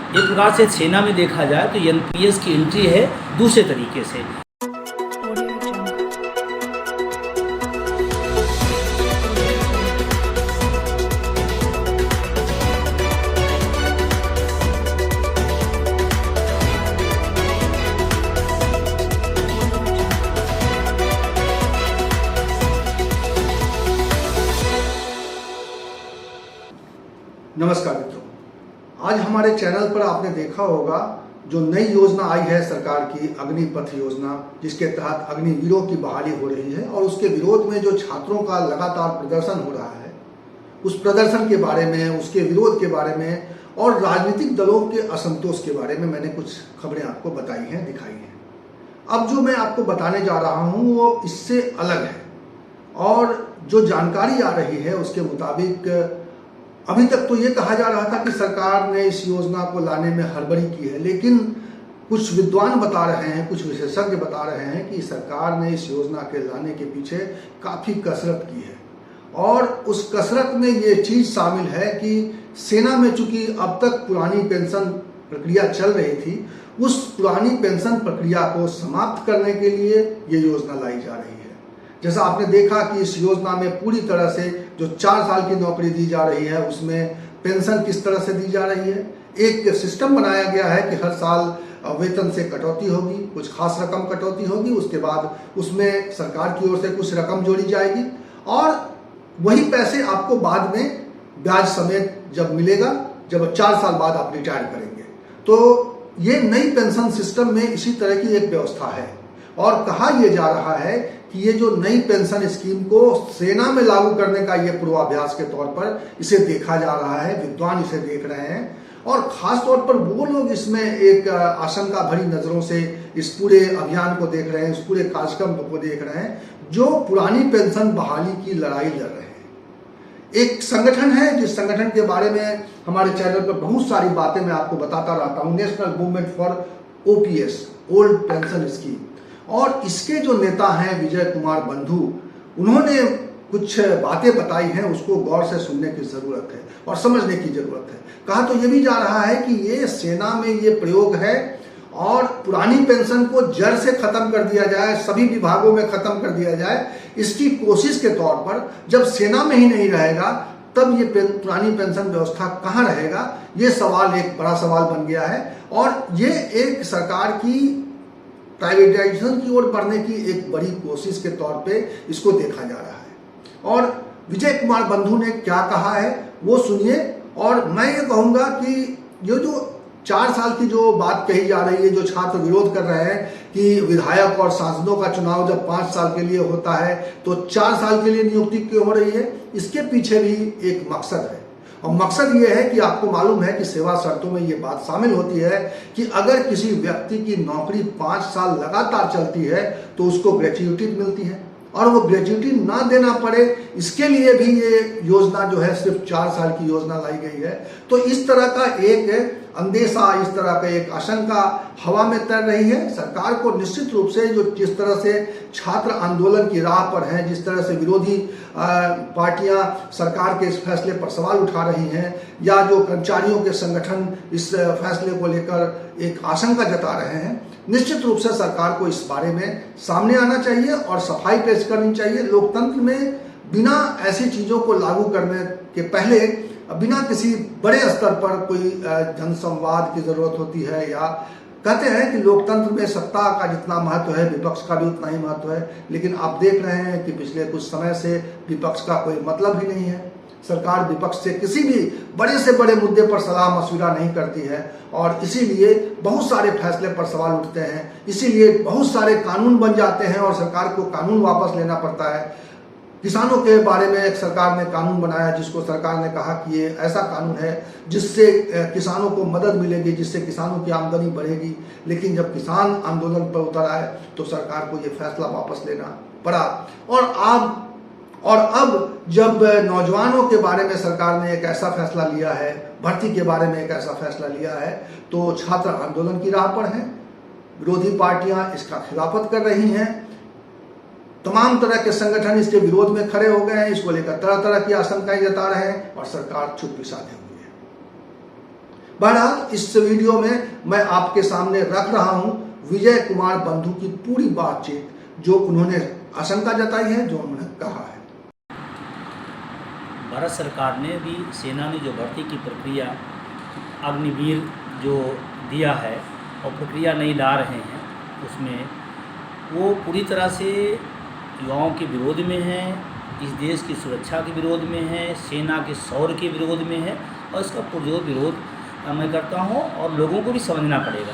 एक प्रकार से सेना में देखा जाए तो एनपीएस की एंट्री है दूसरे तरीके से। नमस्कार मित्रों, आज हमारे चैनल पर आपने देखा होगा जो नई योजना आई है सरकार की अग्निपथ योजना, जिसके तहत अग्निवीरों की बहाली हो रही है और उसके विरोध में जो छात्रों का लगातार प्रदर्शन हो रहा है, उस प्रदर्शन के बारे में, उसके विरोध के बारे में और राजनीतिक दलों के असंतोष के बारे में मैंने कुछ खबरें आपको बताई हैं, दिखाई हैं। अब जो मैं आपको बताने जा रहा हूँ वो इससे अलग है और जो जानकारी आ रही है उसके मुताबिक अभी तक तो ये कहा जा रहा था कि सरकार ने इस योजना को लाने में हड़बड़ी की है, लेकिन कुछ विद्वान बता रहे हैं, कुछ विशेषज्ञ बता रहे हैं कि सरकार ने इस योजना के लाने के पीछे काफ़ी कसरत की है और उस कसरत में ये चीज़ शामिल है कि सेना में चूंकि अब तक पुरानी पेंशन प्रक्रिया चल रही थी, उस पुरानी पेंशन प्रक्रिया को समाप्त करने के लिए ये योजना लाई जा रही है। जैसा आपने देखा कि इस योजना में पूरी तरह से जो 4 साल की नौकरी दी जा रही है उसमें पेंशन किस तरह से दी जा रही है, एक सिस्टम बनाया गया है कि हर साल वेतन से कटौती होगी, कुछ खास रकम कटौती होगी, उसके बाद उसमें सरकार की ओर से कुछ रकम जोड़ी जाएगी और वही पैसे आपको बाद में ब्याज समेत जब मिलेगा, जब 4 साल बाद आप रिटायर करेंगे। तो ये नई पेंशन सिस्टम में इसी तरह की एक व्यवस्था है और कहा यह जा रहा है कि ये जो नई पेंशन स्कीम को सेना में लागू करने का ये पूर्वाभ्यास के तौर पर इसे देखा जा रहा है, विद्वान इसे देख रहे हैं और खास तौर पर वो लोग इसमें एक आशंका भरी नजरों से इस पूरे अभियान को देख रहे हैं, इस पूरे कार्यक्रम को देख रहे हैं जो पुरानी पेंशन बहाली की लड़ाई लड़ रहे हैं। एक संगठन है जिस संगठन के बारे में हमारे चैनल पर बहुत सारी बातें मैं आपको बताता रहता हूँ, national movement for OPS, old pension scheme, और इसके जो नेता हैं विजय कुमार बंधु, उन्होंने कुछ बातें बताई हैं, उसको गौर से सुनने की जरूरत है और समझने की जरूरत है। कहा तो ये भी जा रहा है कि ये सेना में ये प्रयोग है और पुरानी पेंशन को जड़ से खत्म कर दिया जाए, सभी विभागों में खत्म कर दिया जाए, इसकी कोशिश के तौर पर जब सेना में ही नहीं रहेगा तब ये पुरानी पेंशन व्यवस्था कहाँ रहेगा, ये सवाल एक बड़ा सवाल बन गया है और ये एक सरकार की प्राइवेटाइजेशन की ओर बढ़ने की एक बड़ी कोशिश के तौर पे इसको देखा जा रहा है। और विजय कुमार बंधु ने क्या कहा है वो सुनिए और मैं ये कहूँगा कि ये जो 4 साल की जो बात कही जा रही है, जो छात्र विरोध कर रहे हैं कि विधायक और सांसदों का चुनाव जब 5 साल के लिए होता है तो 4 साल के लिए नियुक्ति क्यों हो रही है, इसके पीछे भी एक मकसद है और मकसद ये है कि आपको मालूम है कि सेवा शर्तों में ये बात शामिल होती है कि अगर किसी व्यक्ति की नौकरी 5 साल लगातार चलती है तो उसको ग्रेच्युटी मिलती है और वो ग्रेच्युटी ना देना पड़े, इसके लिए भी ये योजना जो है सिर्फ 4 साल की योजना लाई गई है। तो इस तरह का एक अंदेशा, इस तरह का एक आशंका हवा में तैर रही है। सरकार को निश्चित रूप से जो जिस तरह से छात्र आंदोलन की राह पर हैं, जिस तरह से विरोधी पार्टियां सरकार के इस फैसले पर सवाल उठा रही हैं या जो कर्मचारियों के संगठन इस फैसले को लेकर एक आशंका जता रहे हैं, निश्चित रूप से सरकार को इस बारे में सामने आना चाहिए और सफाई पेश करनी चाहिए। लोकतंत्र में बिना ऐसी चीज़ों को लागू करने के पहले बिना किसी बड़े स्तर पर कोई जनसंवाद की जरूरत होती है, या कहते हैं कि लोकतंत्र में सत्ता का जितना महत्व है विपक्ष का भी उतना ही महत्व है, लेकिन आप देख रहे हैं कि पिछले कुछ समय से विपक्ष का कोई मतलब ही नहीं है। सरकार विपक्ष से किसी भी बड़े से बड़े मुद्दे पर सलाह मशविरा नहीं करती है और इसीलिए बहुत सारे फैसले पर सवाल उठते हैं, इसीलिए बहुत सारे कानून बन जाते हैं और सरकार को कानून वापस लेना पड़ता है। किसानों के बारे में एक सरकार ने कानून बनाया जिसको सरकार ने कहा कि ये ऐसा कानून है जिससे किसानों को मदद मिलेगी, जिससे किसानों की आमदनी बढ़ेगी, लेकिन जब किसान आंदोलन पर उतर आए तो सरकार को ये फैसला वापस लेना पड़ा। और अब जब नौजवानों के बारे में सरकार ने एक ऐसा फैसला लिया है, भर्ती के बारे में एक ऐसा फैसला लिया है, तो छात्र आंदोलन की राह पर हैं, विरोधी पार्टियां इसका खिलाफत कर रही हैं, तमाम तरह के संगठन इसके विरोध में खड़े हो गए हैं, इसको लेकर तरह तरह की आशंकाएं जता रहे हैं और सरकार चुप्पी साधे हुई है। बहरहाल इस वीडियो में मैं आपके सामने रख रहा हूं विजय कुमार बंधु की पूरी बातचीत, जो उन्होंने आशंका जताई है, जो उन्होंने कहा है। भारत सरकार ने भी सेना में जो भर्ती की प्रक्रिया अग्निवीर जो दिया है और प्रक्रिया नहीं ला रहे हैं, उसमें वो पूरी तरह से युवाओं के विरोध में है, इस देश की सुरक्षा के विरोध में है, सेना के शौर्य के विरोध में है। और इसका पुरजोर विरोध मैं करता हूँ और लोगों को भी समझना पड़ेगा।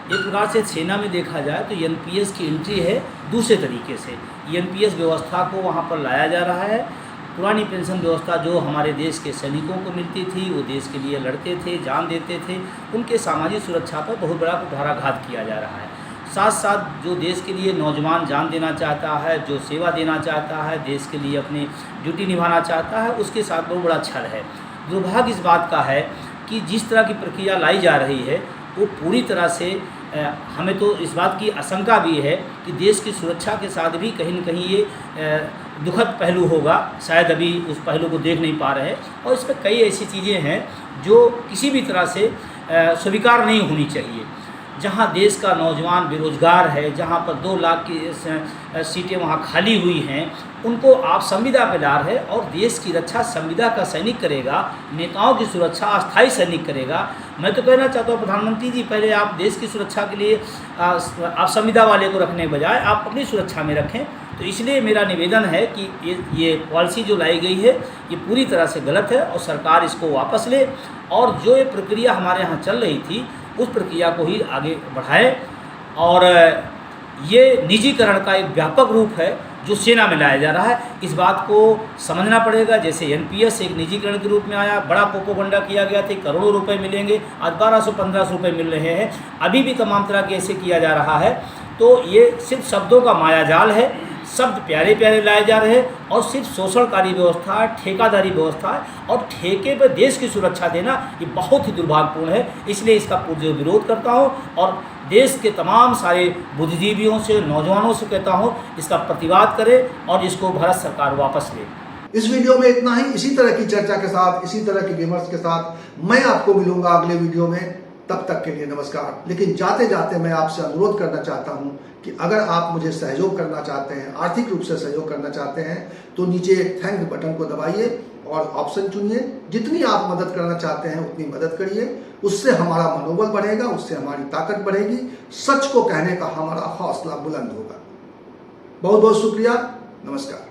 एक प्रकार से सेना में देखा जाए तो एनपीएस की एंट्री है दूसरे तरीके से। एनपीएस व्यवस्था को वहाँ पर लाया जा रहा है। पुरानी पेंशन व्यवस्था जो हमारे देश के सैनिकों को मिलती थी, वो देश के लिए लड़ते थे, जान देते थे, उनके सामाजिक सुरक्षा पर बहुत बड़ा कुठाराघात किया जा रहा है। साथ साथ जो देश के लिए नौजवान जान देना चाहता है, जो सेवा देना चाहता है, देश के लिए अपनी ड्यूटी निभाना चाहता है, उसके साथ बहुत बड़ा छल है। दुर्भाग्य इस बात का है कि जिस तरह की प्रक्रिया लाई जा रही है वो पूरी तरह से हमें तो इस बात की आशंका भी है कि देश की सुरक्षा के साथ भी कहीं न कहीं ये दुखद पहलू होगा। शायद अभी उस पहलू को देख नहीं पा रहे हैं और इसमें कई ऐसी चीज़ें हैं जो किसी भी तरह से स्वीकार नहीं होनी चाहिए। जहाँ देश का नौजवान बेरोजगार है, जहाँ पर 2 लाख की सीटें वहाँ खाली हुई हैं, उनको आप संविदा पे ला रहे हैं और देश की रक्षा संविदा का सैनिक करेगा, नेताओं की सुरक्षा अस्थायी सैनिक करेगा। मैं तो कहना चाहता हूँ प्रधानमंत्री जी, पहले आप देश की सुरक्षा के लिए आप संविदा वाले को रखने के बजाय आप अपनी सुरक्षा में रखें। तो इसलिए मेरा निवेदन है कि ये पॉलिसी जो लाई गई है ये पूरी तरह से गलत है और सरकार इसको वापस ले और जो ये प्रक्रिया हमारे यहाँ चल रही थी उस प्रक्रिया को ही आगे बढ़ाए। और ये निजीकरण का एक व्यापक रूप है जो सेना में लाया जा रहा है, इस बात को समझना पड़ेगा। जैसे एनपीएस एक निजीकरण के रूप में आया, बड़ा प्रोपोगंडा किया गया था, करोड़ों रुपए मिलेंगे, आज 1200-1500 रुपये मिल रहे हैं, अभी भी तमाम तरह के ऐसे किया जा रहा है। तो ये सिर्फ शब्दों का मायाजाल है, शब्द प्यारे प्यारे लाए जा रहे हैं और सिर्फ शोषणकारी व्यवस्था है, ठेकादारी व्यवस्था है और ठेके पर देश की सुरक्षा देना ये बहुत ही दुर्भाग्यपूर्ण है। इसलिए इसका पुरजोर विरोध करता हूँ और देश के तमाम सारे बुद्धिजीवियों से, नौजवानों से कहता हूँ इसका प्रतिवाद करें और इसको भारत सरकार वापस ले। इस वीडियो में इतना ही। इसी तरह की चर्चा के साथ, इसी तरह के विमर्श के साथ मैं आपको मिलूंगा अगले वीडियो में। तब तक के लिए नमस्कार। लेकिन जाते जाते मैं आपसे अनुरोध करना चाहता हूं कि अगर आप मुझे सहयोग करना चाहते हैं, आर्थिक रूप से सहयोग करना चाहते हैं, तो नीचे थैंक्स बटन को दबाइए और ऑप्शन चुनिए। जितनी आप मदद करना चाहते हैं उतनी मदद करिए, उससे हमारा मनोबल बढ़ेगा, उससे हमारी ताकत बढ़ेगी, सच को कहने का हमारा हौसला बुलंद होगा। बहुत बहुत शुक्रिया, नमस्कार।